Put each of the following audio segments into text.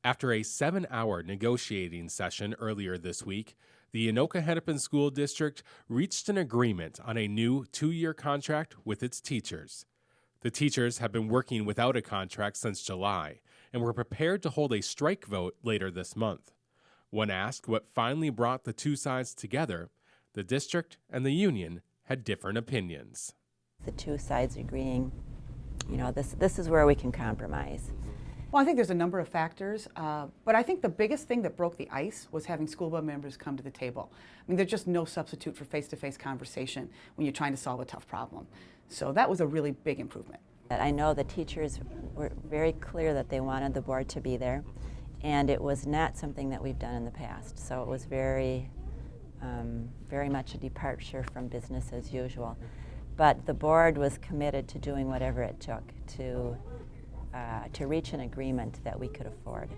After a 7-hour negotiating session earlier this week, the Anoka-Hennepin School District reached an agreement on a new 2-year contract with its teachers. The teachers have been working without a contract since July and were prepared to hold a strike vote later this month. When asked what finally brought the two sides together, the district and the union had different opinions. The two sides agreeing, this is where we can compromise. Well, I think there's a number of factors, but I think the biggest thing that broke the ice was having school board members come to the table. I mean, there's just no substitute for face-to-face conversation when you're trying to solve a tough problem. So that was a really big improvement. I know the teachers were very clear that they wanted the board to be there, and it was not something that we've done in the past. So it was very much a departure from business as usual. But the board was committed to doing whatever it took to reach an agreement that we could afford.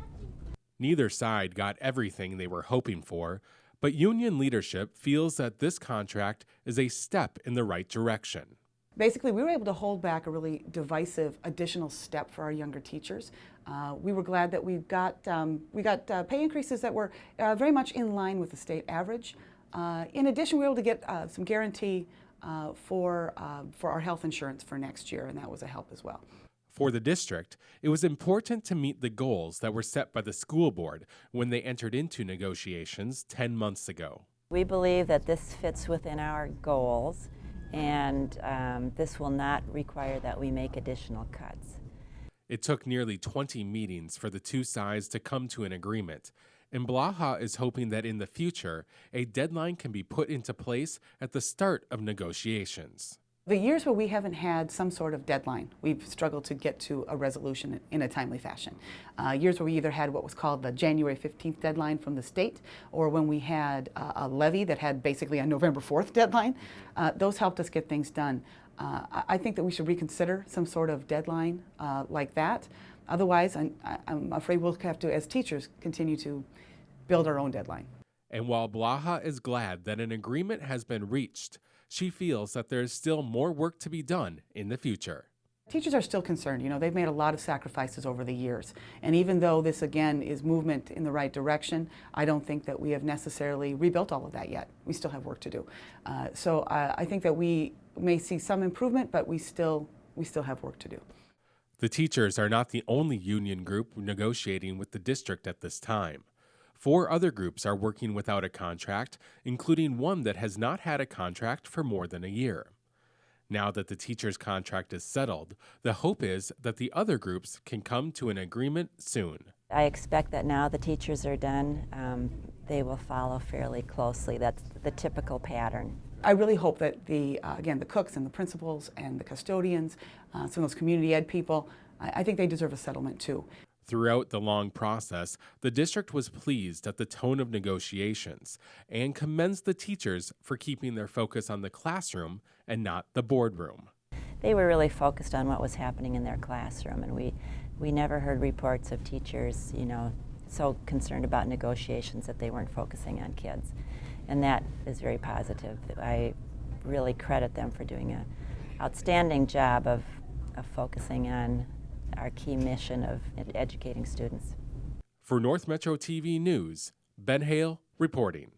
Neither side got everything they were hoping for, but union leadership feels that this contract is a step in the right direction. Basically, we were able to hold back a really divisive additional step for our younger teachers. We were glad that we got pay increases that were very much in line with the state average. In addition, we were able to get some guarantee for our health insurance for next year, and that was a help as well. For the district, it was important to meet the goals that were set by the school board when they entered into negotiations 10 months ago. We believe that this fits within our goals, and this will not require that we make additional cuts. It took nearly 20 meetings for the two sides to come to an agreement, and Blaha is hoping that in the future, a deadline can be put into place at the start of negotiations. The years where we haven't had some sort of deadline, we've struggled to get to a resolution in a timely fashion. Years where we either had what was called the January 15th deadline from the state, or when we had a levy that had basically a November 4th deadline, those helped us get things done. I think that we should reconsider some sort of deadline like that. Otherwise, I'm afraid we'll have to, as teachers, continue to build our own deadline. And while Blaha is glad that an agreement has been reached, she feels that there is still more work to be done in the future. Teachers are still concerned. They've made a lot of sacrifices over the years. And even though this, again, is movement in the right direction, I don't think that we have necessarily rebuilt all of that yet. We still have work to do. So I think that we may see some improvement, but we still have work to do. The teachers are not the only union group negotiating with the district at this time. 4 other groups are working without a contract, including one that has not had a contract for more than a year. Now that the teachers' contract is settled, the hope is that the other groups can come to an agreement soon. I expect that now the teachers are done, they will follow fairly closely. That's the typical pattern. I really hope that again, the cooks and the principals and the custodians, some of those community ed people, I think they deserve a settlement too. Throughout the long process, the district was pleased at the tone of negotiations and commends the teachers for keeping their focus on the classroom and not the boardroom. They were really focused on what was happening in their classroom, and we never heard reports of teachers, so concerned about negotiations that they weren't focusing on kids. And that is very positive. I really credit them for doing an outstanding job of focusing on our key mission of educating students. For North Metro TV News, Ben Hayle reporting.